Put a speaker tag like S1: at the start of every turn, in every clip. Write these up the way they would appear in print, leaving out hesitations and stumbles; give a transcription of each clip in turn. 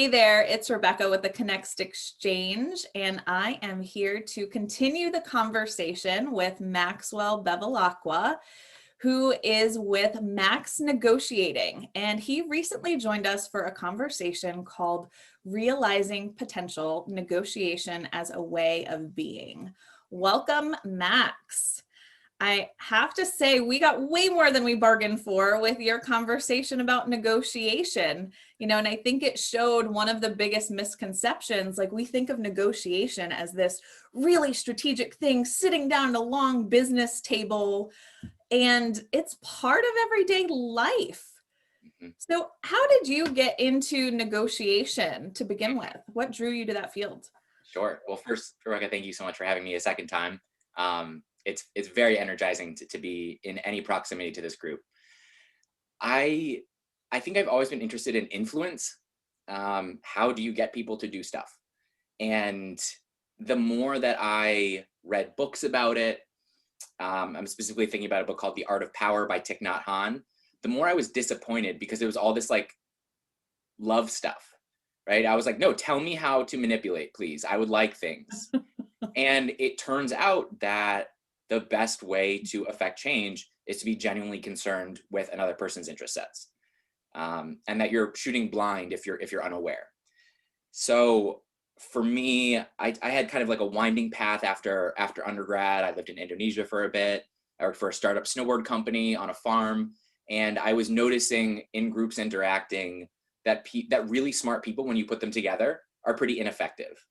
S1: Hey there, it's Rebecca with the Connext Exchange, and I am here to continue the conversation with Maxwell Bevilacqua, who is with Max Negotiating. And he recently joined us for a conversation called Realizing Potential Negotiation as a Way of Being. Welcome, Max. I have to say, we got way more than we bargained for with your conversation about negotiation, and I think it showed one of the biggest misconceptions. Like, we think of negotiation as this really strategic thing, sitting down at a long business table, and it's part of everyday life. So how did you get into negotiation to begin with? What drew you to that field?
S2: Sure. Well, first, Rebecca, thank you so much for having me a second time. It's very energizing to be in any proximity to this group. I think I've always been interested in influence. How do you get people to do stuff? And the more that I read books about it, I'm specifically thinking about a book called The Art of Power by Thich Nhat Hanh. The more I was disappointed because it was all this like love stuff, right? I was like, no, tell me how to manipulate, please. I would like things. And it turns out that the best way to affect change is to be genuinely concerned with another person's interest sets, and that you're shooting blind if you're unaware. So for me, I had kind of like a winding path after undergrad. I lived in Indonesia for a bit. I worked for a startup snowboard company on a farm, and I was noticing in groups interacting that really smart people, when you put them together, are pretty ineffective.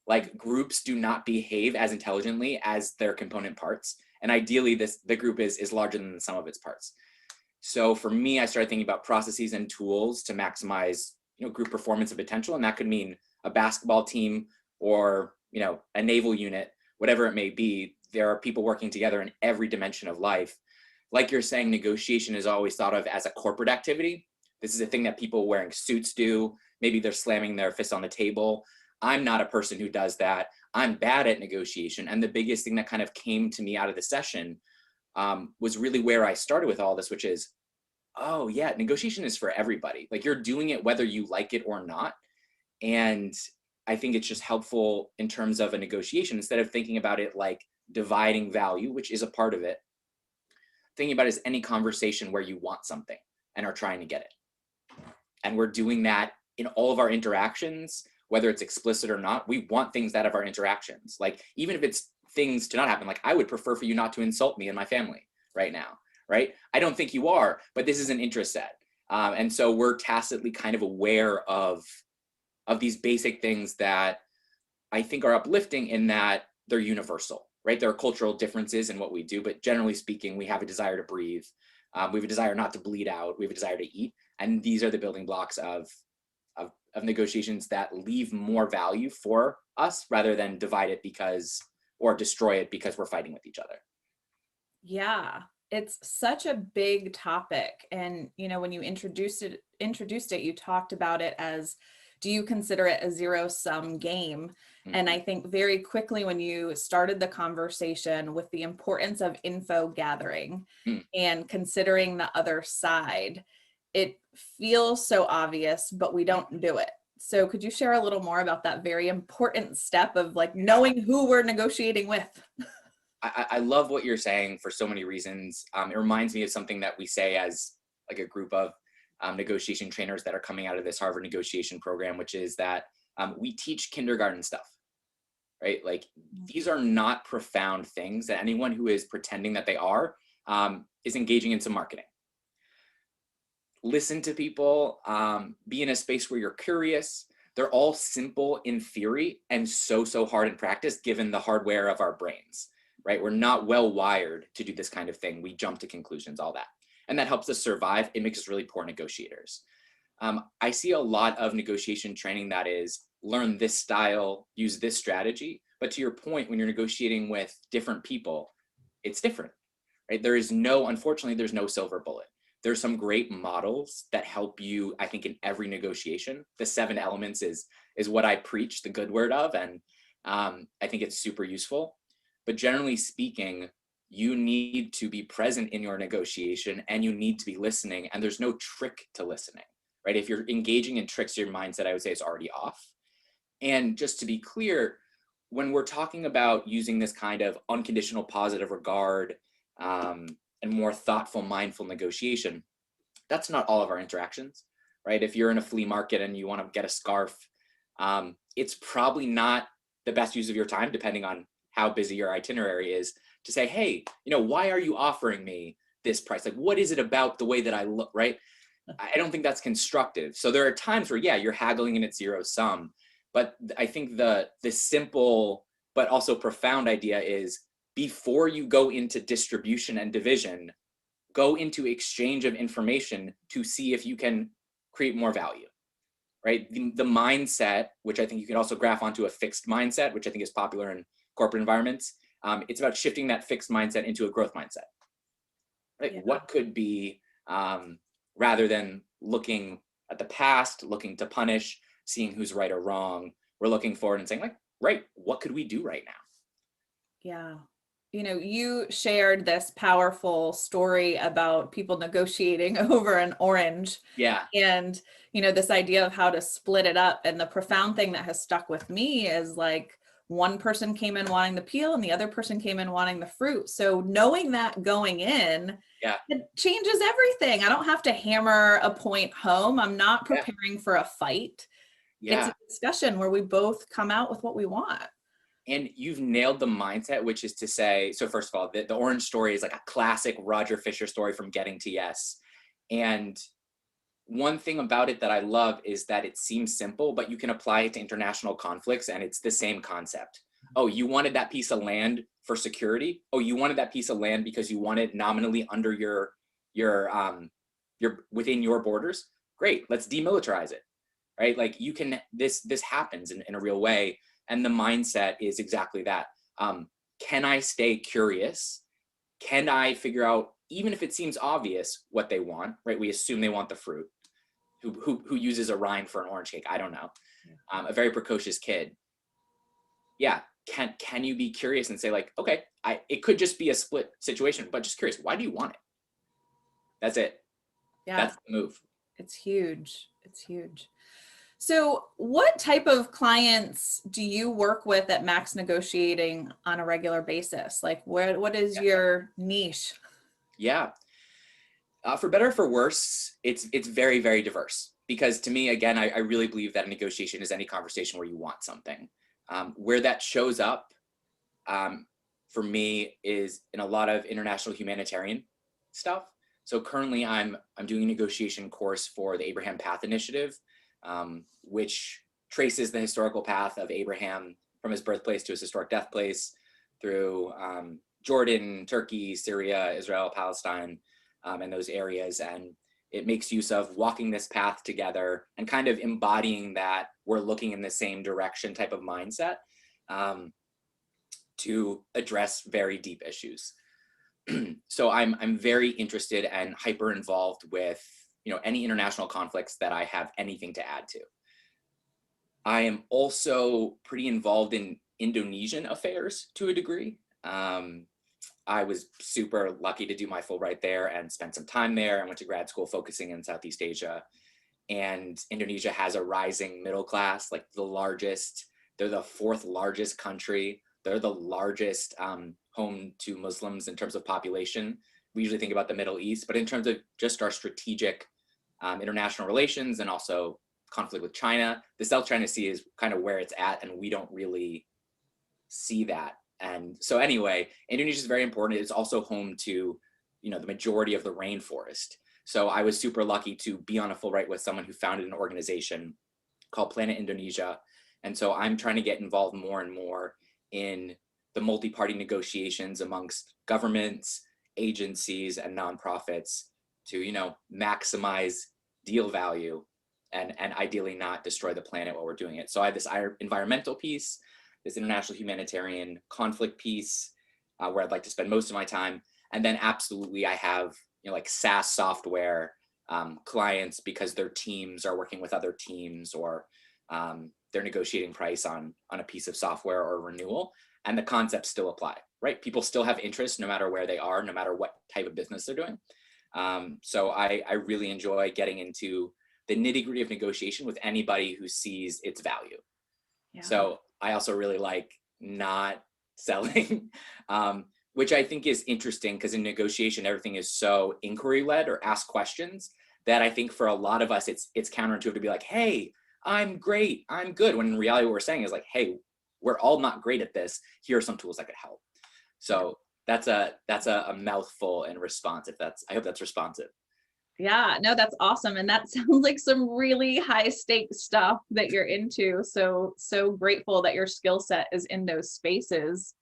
S2: Like, groups do not behave as intelligently as their component parts. And ideally, the group is larger than the sum of its parts. So for me, I started thinking about processes and tools to maximize, group performance and potential. And that could mean a basketball team or, a naval unit, whatever it may be. There are people working together in every dimension of life. Like you're saying, negotiation is always thought of as a corporate activity. This is a thing that people wearing suits do. Maybe they're slamming their fists on the table. I'm not a person who does that. I'm bad at negotiation. And the biggest thing that kind of came to me out of the session was really where I started with all this, which is, oh yeah, negotiation is for everybody. Like, you're doing it whether you like it or not. And I think it's just helpful in terms of a negotiation, instead of thinking about it like dividing value, which is a part of it, thinking about it as any conversation where you want something and are trying to get it. And we're doing that in all of our interactions, whether it's explicit or not. We want things out of our interactions. Like, even if it's things to not happen, like, I would prefer for you not to insult me and my family right now, right? I don't think you are, but this is an interest set. And so we're tacitly kind of aware of these basic things that I think are uplifting, in that they're universal, right? There are cultural differences in what we do, but generally speaking, we have a desire to breathe. We have a desire not to bleed out. We have a desire to eat. And these are the building blocks of negotiations that leave more value for us, rather than divide it or destroy it because we're fighting with each other.
S1: Yeah, it's such a big topic. And, when you introduced it, you talked about it as, do you consider it a zero-sum game? Mm-hmm. And I think very quickly, when you started the conversation with the importance of info gathering and considering the other side, it feels so obvious, but we don't do it. So could you share a little more about that very important step of like knowing who we're negotiating with?
S2: I love what you're saying for so many reasons. It reminds me of something that we say as like a group of negotiation trainers that are coming out of this Harvard negotiation program, which is that we teach kindergarten stuff, right? Like, these are not profound things that anyone who is pretending that they are is engaging in some marketing. Listen to people, be in a space where you're curious. They're all simple in theory and so hard in practice, given the hardware of our brains, right? We're not well wired to do this kind of thing. We jump to conclusions, all that. And that helps us survive. It makes us really poor negotiators. I see a lot of negotiation training that is, learn this style, use this strategy. But to your point, when you're negotiating with different people, it's different, right? Unfortunately, there's no silver bullet. There's some great models that help you, I think, in every negotiation. The 7 elements is what I preach the good word of, and I think it's super useful. But generally speaking, you need to be present in your negotiation, and you need to be listening, and there's no trick to listening, right? If you're engaging in trickster mindset, I would say it's already off. And just to be clear, when we're talking about using this kind of unconditional positive regard and more thoughtful, mindful negotiation, that's not all of our interactions, right? If you're in a flea market and you want to get a scarf, it's probably not the best use of your time, depending on how busy your itinerary is, to say, hey, why are you offering me this price? Like, what is it about the way that I look, right? I don't think that's constructive. So there are times where, yeah, you're haggling and it's zero sum. But I think the simple but also profound idea is, before you go into distribution and division, go into exchange of information to see if you can create more value, right? The mindset, which I think you can also graph onto a fixed mindset, which I think is popular in corporate environments. It's about shifting that fixed mindset into a growth mindset, right?
S1: Yeah.
S2: What could be, rather than looking at the past, looking to punish, seeing who's right or wrong, we're looking forward and saying, like, right, what could we do right now?
S1: Yeah. You shared this powerful story about people negotiating over an orange.
S2: Yeah.
S1: And, this idea of how to split it up. And the profound thing that has stuck with me is, like, one person came in wanting the peel and the other person came in wanting the fruit. So knowing that going in,
S2: Yeah.
S1: it changes everything. I don't have to hammer a point home. I'm not
S2: Yeah.
S1: preparing for a fight. It's
S2: Yeah.
S1: a discussion where we both come out with what we want.
S2: And you've nailed the mindset, which is to say, so first of all, the orange story is like a classic Roger Fisher story from Getting to Yes. And one thing about it that I love is that it seems simple, but you can apply it to international conflicts and it's the same concept. Oh, you wanted that piece of land for security? Oh, you wanted that piece of land because you want it nominally under your within your borders? Great, let's demilitarize it, right? Like, you can, this happens in a real way. And the mindset is exactly that. Can I stay curious? Can I figure out, even if it seems obvious, what they want, right? We assume they want the fruit. Who uses a rind for an orange cake? I don't know. A very precocious kid. Yeah, can you be curious and say, like, okay, it could just be a split situation, but just curious, why do you want it? That's it.
S1: Yeah.
S2: That's the move.
S1: It's huge. It's huge. So what type of clients do you work with at Max Negotiating on a regular basis? Like, what is your niche?
S2: Yeah. For better or for worse, it's very, very diverse. Because to me, again, I really believe that a negotiation is any conversation where you want something. Where that shows up, for me, is in a lot of international humanitarian stuff. So currently, I'm doing a negotiation course for the Abraham Path Initiative, which traces the historical path of Abraham from his birthplace to his historic death place through Jordan, Turkey, Syria, Israel, Palestine, and those areas. And it makes use of walking this path together and kind of embodying that we're looking in the same direction type of mindset to address very deep issues. So I'm very interested and hyper involved with any international conflicts that I have anything to add to. I am also pretty involved in Indonesian affairs to a degree. I was super lucky to do my Fulbright there and spent some time there. I went to grad school focusing in Southeast Asia. And Indonesia has a rising middle class, like they're the fourth largest country. They're the largest home to Muslims in terms of population. We usually think about the Middle East, but in terms of just our strategic international relations and also conflict with China, the South China Sea is kind of where it's at, and we don't really see that. And so anyway, Indonesia is very important. It's also home to, the majority of the rainforest. So I was super lucky to be on a Fulbright with someone who founded an organization called Planet Indonesia. And so I'm trying to get involved more and more in the multi-party negotiations amongst governments, agencies, and nonprofits to, maximize deal value and ideally not destroy the planet while we're doing it. So I have this environmental piece, this international humanitarian conflict piece, where I'd like to spend most of my time. And then absolutely I have, like SaaS software clients, because their teams are working with other teams, or they're negotiating price on a piece of software or renewal, and the concepts still apply, right? People still have interest no matter where they are, no matter what type of business they're doing. So I really enjoy getting into the nitty-gritty of negotiation with anybody who sees its value.
S1: Yeah.
S2: So I also really like not selling, which I think is interesting because in negotiation, everything is so inquiry-led or ask questions that I think for a lot of us, it's counterintuitive to be like, hey, I'm great, I'm good. When in reality, what we're saying is like, hey, we're all not great at this. Here are some tools that could help. So that's a mouthful in response. I hope that's responsive.
S1: Yeah, no, that's awesome. And that sounds like some really high stakes stuff that you're into. So grateful that your skill set is in those spaces.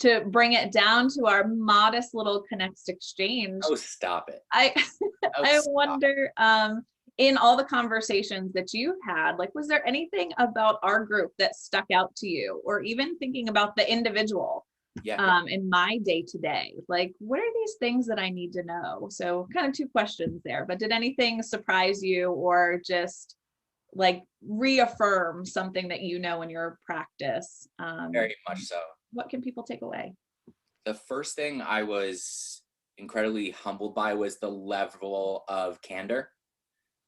S1: To bring it down to our modest little Connext exchange,
S2: Oh, stop it.
S1: I
S2: Oh,
S1: I
S2: stop.
S1: wonder, in all the conversations that you've had, like, was there anything about our group that stuck out to you, or even thinking about the individual?
S2: Yeah.
S1: In my day to day, like, what are these things that I need to know? So kind of two questions there, but did anything surprise you or just like reaffirm something that you know in your practice?
S2: Very much so.
S1: What can people take away?
S2: The first thing I was incredibly humbled by was the level of candor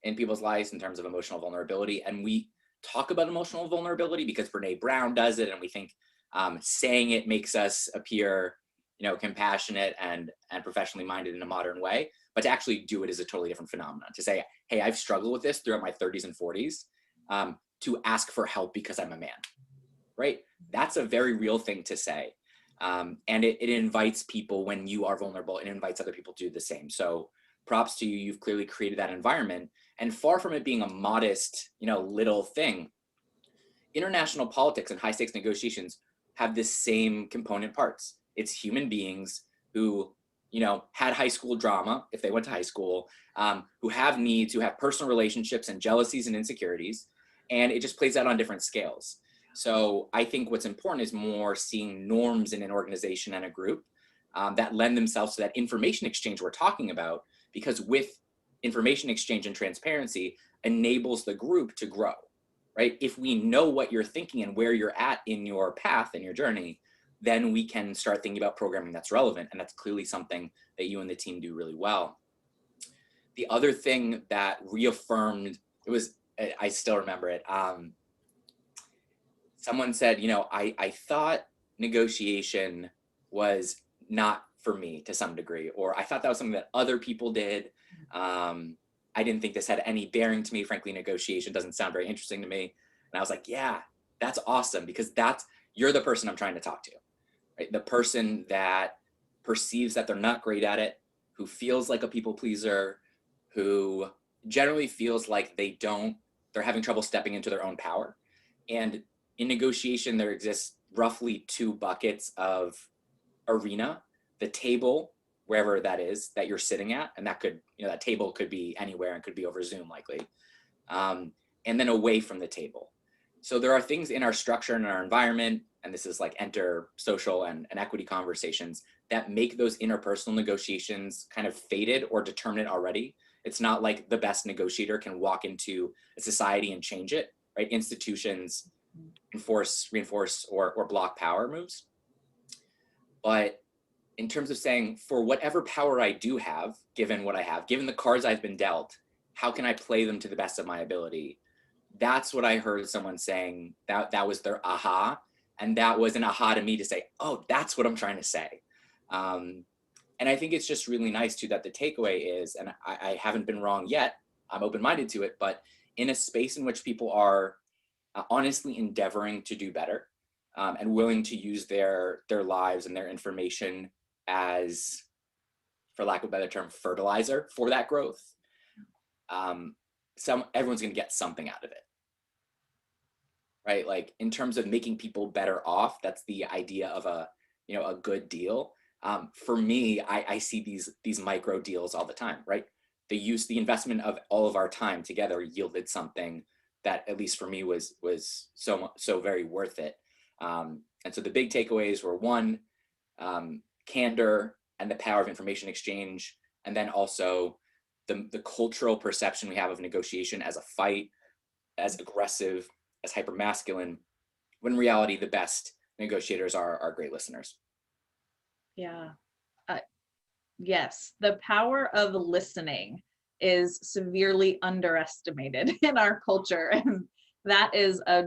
S2: in people's lives in terms of emotional vulnerability. And we talk about emotional vulnerability because Brene Brown does it, and we think saying it makes us appear, compassionate and professionally minded in a modern way. But to actually do it is a totally different phenomenon. To say, hey, I've struggled with this throughout my 30s and 40s, to ask for help because I'm a man, right? That's a very real thing to say. And it invites people when you are vulnerable, it invites other people to do the same. So props to you, you've clearly created that environment. And far from it being a modest, little thing, international politics and high stakes negotiations have the same component parts. It's human beings who, had high school drama, if they went to high school, who have needs, who have personal relationships and jealousies and insecurities. And it just plays out on different scales. So I think what's important is more seeing norms in an organization and a group that lend themselves to that information exchange we're talking about, because with information exchange and transparency enables the group to grow, right? If we know what you're thinking and where you're at in your path and your journey, then we can start thinking about programming that's relevant. And that's clearly something that you and the team do really well. The other thing that reaffirmed, I still remember it. Someone said, I thought negotiation was not for me to some degree, or I thought that was something that other people did. I didn't think this had any bearing to me. Frankly, negotiation doesn't sound very interesting to me. And I was like, yeah, that's awesome, because you're the person I'm trying to talk to, right? The person that perceives that they're not great at it, who feels like a people pleaser, who generally feels like they're having trouble stepping into their own power. And in negotiation, there exists roughly two buckets of arena: the table, wherever that is that you're sitting at, and that could, that table could be anywhere and could be over Zoom likely, and then away from the table. So there are things in our structure and our environment, and this is like enter social and equity conversations, that make those interpersonal negotiations kind of faded or determinate already. It's not like the best negotiator can walk into a society and change it, right? Institutions reinforce or block power moves. But in terms of saying, for whatever power I do have, given what I have, given the cards I've been dealt, how can I play them to the best of my ability? That's what I heard someone saying, that was their aha. And that was an aha to me to say, oh, that's what I'm trying to say. And I think it's just really nice too, that the takeaway is, and I haven't been wrong yet, I'm open-minded to it, but in a space in which people are honestly endeavoring to do better, and willing to use their lives and their information as, for lack of a better term, fertilizer for that growth, everyone's going to get something out of it, right? Like in terms of making people better off, that's the idea of a good deal. For me, I see these micro deals all the time, right? The investment of all of our time together yielded something that, at least for me, was so very worth it. And so the big takeaways were, one, candor and the power of information exchange, and then also the cultural perception we have of negotiation as a fight, as aggressive, as hypermasculine, when in reality the best negotiators are great listeners.
S1: Yeah. Yes, the power of listening. is severely underestimated in our culture. And that is a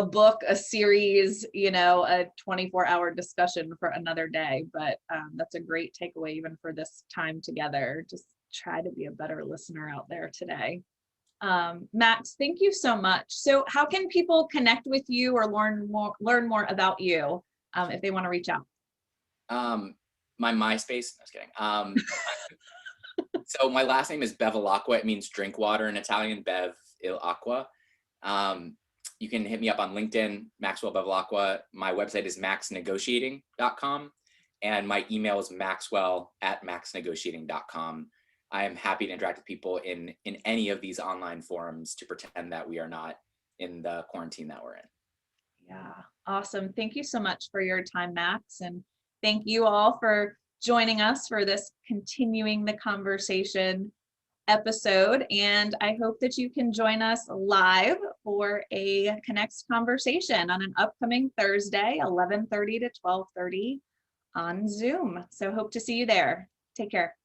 S1: book, a series, you know, a 24-hour discussion for another day. But that's a great takeaway even for this time together. Just try to be a better listener out there today. Max, thank you so much. So how can people connect with you or learn more about you if they want to reach out?
S2: My MySpace, I was kidding. So my last name is Bevilacqua. It means drink water in Italian, Bev il acqua. You can hit me up on LinkedIn, Maxwell Bevilacqua. My website is maxnegotiating.com, and my email is maxwell@maxnegotiating.com. I am happy to interact with people in any of these online forums to pretend that we are not in the quarantine that we're in.
S1: Yeah, awesome. Thank you so much for your time, Max. And thank you all for joining us for this Continuing the Conversation episode. And I hope that you can join us live for a Connext conversation on an upcoming Thursday, 11:30 to 12:30 on Zoom. So hope to see you there. Take care.